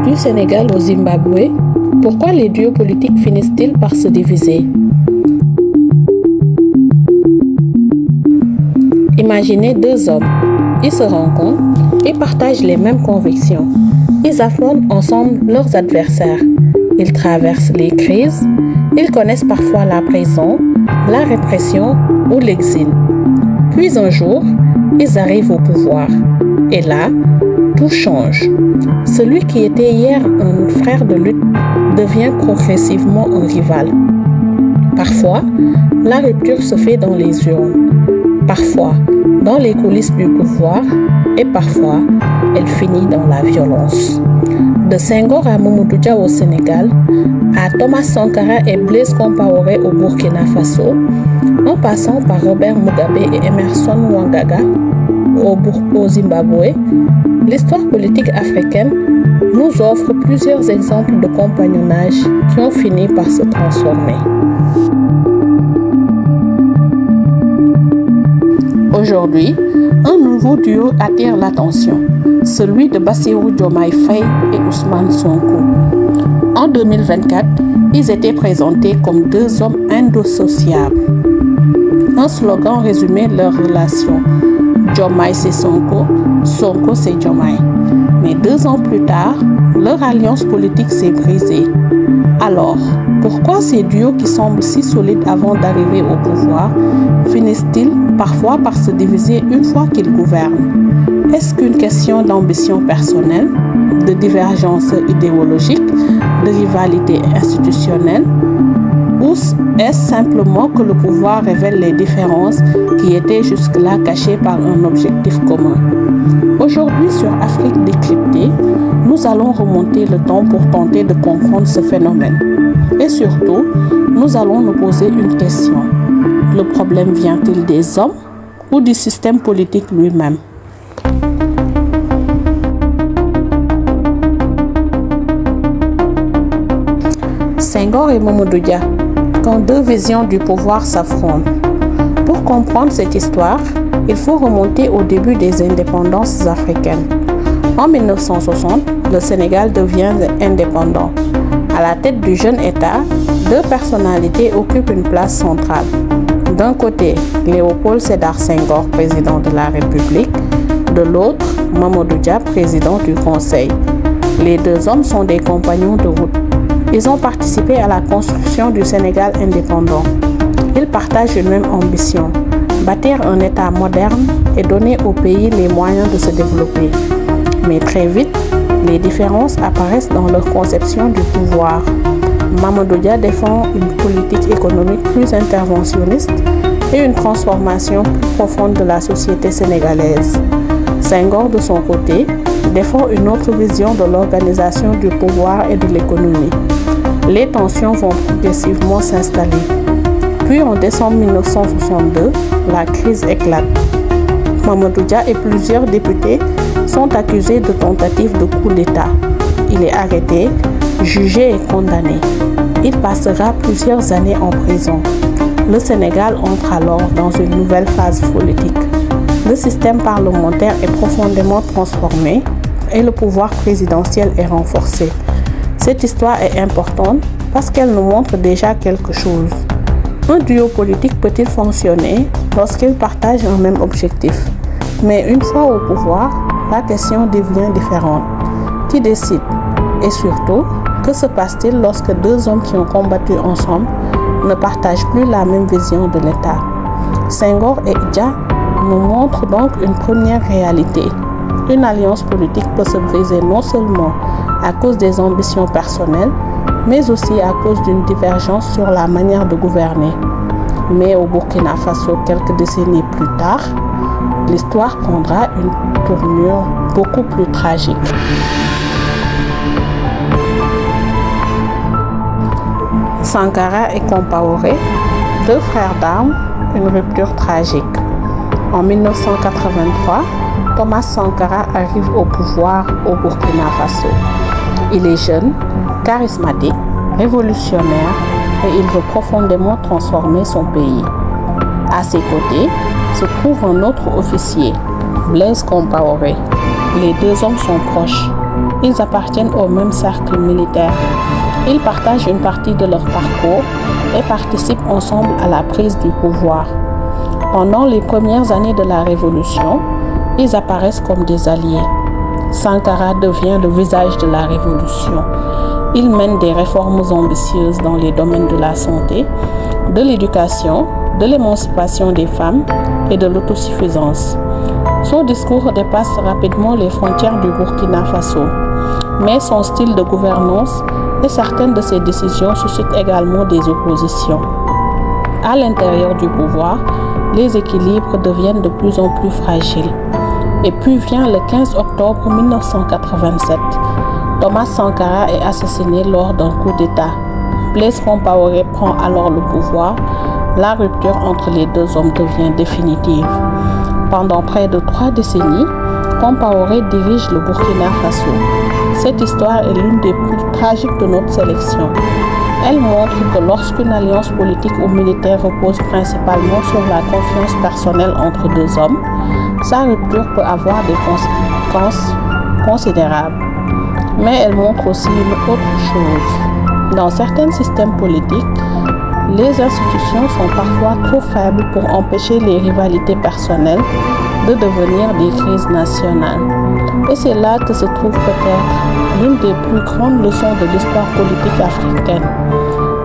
Du Sénégal au Zimbabwe, pourquoi les duos politiques finissent-ils par se diviser? Imaginez deux hommes. Ils se rencontrent et partagent les mêmes convictions. Ils affrontent ensemble leurs adversaires. Ils traversent les crises. Ils connaissent parfois la prison, la répression ou l'exil. Puis un jour, ils arrivent au pouvoir. Et là, tout change. Celui qui était hier un frère de lutte devient progressivement un rival. Parfois, la rupture se fait dans les urnes. Parfois, dans les coulisses du pouvoir. Et parfois, elle finit dans la violence. De Senghor à Mamadou Dia au Sénégal, à Thomas Sankara et Blaise Compaoré au Burkina Faso, en passant par Robert Mugabe et Emerson Mnangagwa au Zimbabwe, l'histoire politique africaine nous offre plusieurs exemples de compagnonnage qui ont fini par se transformer. Aujourd'hui, un nouveau duo attire l'attention, celui de Bassirou Diomaye Faye et Ousmane Sonko. En 2024, ils étaient présentés comme deux hommes indissociables. Un slogan résumait leur relation. Diomaye c'est Sonko, Sonko c'est Diomaye. Mais 2 ans plus tard, leur alliance politique s'est brisée. Alors, pourquoi ces duos qui semblent si solides avant d'arriver au pouvoir finissent-ils parfois par se diviser une fois qu'ils gouvernent? Est-ce qu'une question d'ambition personnelle, de divergence idéologique, de rivalité institutionnelle? Ou est-ce simplement que le pouvoir révèle les différences qui étaient jusque-là cachées par un objectif commun? Aujourd'hui, sur Afrique décryptée, nous allons remonter le temps pour tenter de comprendre ce phénomène. Et surtout, nous allons nous poser une question. Le problème vient-il des hommes ou du système politique lui-même? Senghor et Mamadou Dia, quand 2 visions du pouvoir s'affrontent. Pour comprendre cette histoire, il faut remonter au début des indépendances africaines. En 1960, le Sénégal devient indépendant. À la tête du jeune État, 2 personnalités occupent une place centrale. D'un côté, Léopold Sédar Senghor, président de la République. De l'autre, Mamadou Dia, président du Conseil. Les 2 hommes sont des compagnons de route. Ils ont participé à la construction du Sénégal indépendant. Ils partagent une même ambition, bâtir un État moderne et donner au pays les moyens de se développer. Mais très vite, les différences apparaissent dans leur conception du pouvoir. Mamadou Dia défend une politique économique plus interventionniste et une transformation plus profonde de la société sénégalaise. Senghor, de son côté, défend une autre vision de l'organisation du pouvoir et de l'économie. Les tensions vont progressivement s'installer. Puis en décembre 1962, la crise éclate. Mamadou Dia et plusieurs députés sont accusés de tentative de coup d'État. Il est arrêté, jugé et condamné. Il passera plusieurs années en prison. Le Sénégal entre alors dans une nouvelle phase politique. Le système parlementaire est profondément transformé et le pouvoir présidentiel est renforcé. Cette histoire est importante parce qu'elle nous montre déjà quelque chose. Un duo politique peut-il fonctionner lorsqu'ils partagent un même objectif? Mais une fois au pouvoir, la question devient différente. Qui décide? Et surtout, que se passe-t-il lorsque 2 hommes qui ont combattu ensemble ne partagent plus la même vision de l'État? Senghor et Dia nous montrent donc une première réalité. Une alliance politique peut se briser non seulement à cause des ambitions personnelles, mais aussi à cause d'une divergence sur la manière de gouverner. Mais au Burkina Faso, quelques décennies plus tard, l'histoire prendra une tournure beaucoup plus tragique. Sankara et Compaoré, 2 frères d'armes, une rupture tragique. En 1983, Thomas Sankara arrive au pouvoir au Burkina Faso. Il est jeune, charismatique, révolutionnaire et il veut profondément transformer son pays. À ses côtés se trouve un autre officier, Blaise Compaoré. Les 2 hommes sont proches. Ils appartiennent au même cercle militaire. Ils partagent une partie de leur parcours et participent ensemble à la prise du pouvoir. Pendant les premières années de la Révolution, ils apparaissent comme des alliés. Sankara devient le visage de la Révolution. Il mène des réformes ambitieuses dans les domaines de la santé, de l'éducation, de l'émancipation des femmes et de l'autosuffisance. Son discours dépasse rapidement les frontières du Burkina Faso, mais son style de gouvernance et certaines de ses décisions suscitent également des oppositions. À l'intérieur du pouvoir, les équilibres deviennent de plus en plus fragiles. Et puis vient le 15 octobre 1987. Thomas Sankara est assassiné lors d'un coup d'État. Blaise Compaoré prend alors le pouvoir. La rupture entre les deux hommes devient définitive. Pendant près de 3 décennies, Compaoré dirige le Burkina Faso. Cette histoire est l'une des plus tragiques de notre sélection. Elle montre que lorsqu'une alliance politique ou militaire repose principalement sur la confiance personnelle entre deux hommes, sa rupture peut avoir des conséquences considérables. Mais elle montre aussi une autre chose. Dans certains systèmes politiques, les institutions sont parfois trop faibles pour empêcher les rivalités personnelles de devenir des crises nationales. Et c'est là que se trouve peut-être l'une des plus grandes leçons de l'histoire politique africaine.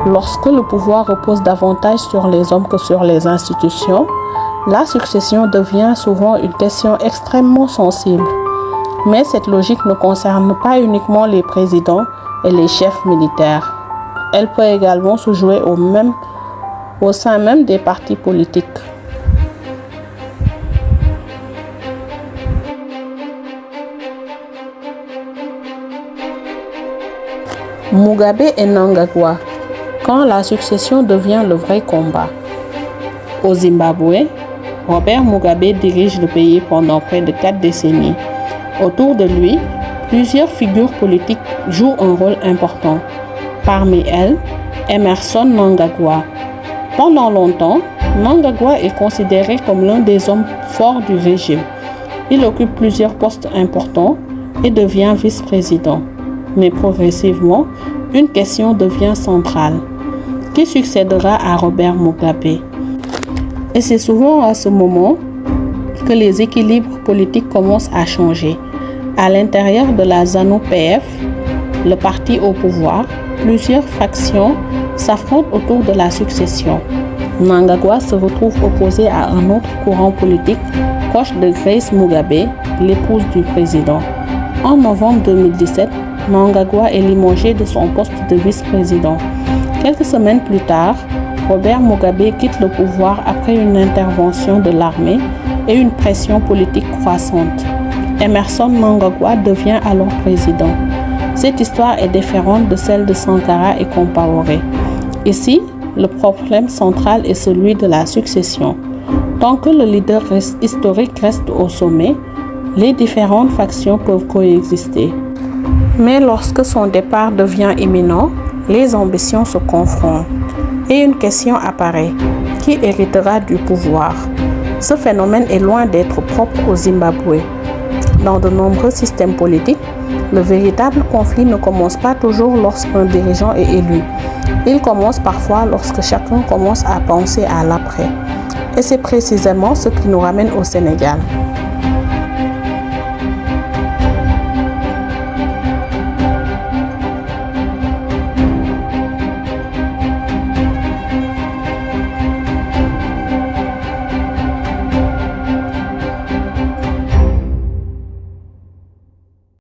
Lorsque le pouvoir repose davantage sur les hommes que sur les institutions, la succession devient souvent une question extrêmement sensible. Mais cette logique ne concerne pas uniquement les présidents et les chefs militaires. Elle peut également se jouer au sein même des partis politiques. Mugabe et Mnangagwa, quand la succession devient le vrai combat. Au Zimbabwe, Robert Mugabe dirige le pays pendant près de 4 décennies. Autour de lui, plusieurs figures politiques jouent un rôle important. Parmi elles, Emmerson Mnangagwa. Pendant longtemps, Mnangagwa est considéré comme l'un des hommes forts du régime. Il occupe plusieurs postes importants et devient vice-président. Mais progressivement, une question devient centrale. Qui succédera à Robert Mugabe? Et c'est souvent à ce moment que les équilibres politiques commencent à changer. À l'intérieur de la ZANU-PF, le parti au pouvoir, plusieurs factions s'affrontent autour de la succession. Mnangagwa se retrouve opposé à un autre courant politique proche de Grace Mugabe, l'épouse du président. En novembre 2017, Mnangagwa est limogé de son poste de vice-président. Quelques semaines plus tard, Robert Mugabe quitte le pouvoir après une intervention de l'armée et une pression politique croissante. Emmerson Mnangagwa devient alors président. Cette histoire est différente de celle de Sankara et Compaoré. Ici, le problème central est celui de la succession. Tant que le leader historique reste au sommet, les différentes factions peuvent coexister. Mais lorsque son départ devient imminent, les ambitions se confrontent. Et une question apparaît. Qui héritera du pouvoir? Ce phénomène est loin d'être propre au Zimbabwe. Dans de nombreux systèmes politiques, le véritable conflit ne commence pas toujours lorsqu'un dirigeant est élu. Il commence parfois lorsque chacun commence à penser à l'après. Et c'est précisément ce qui nous ramène au Sénégal.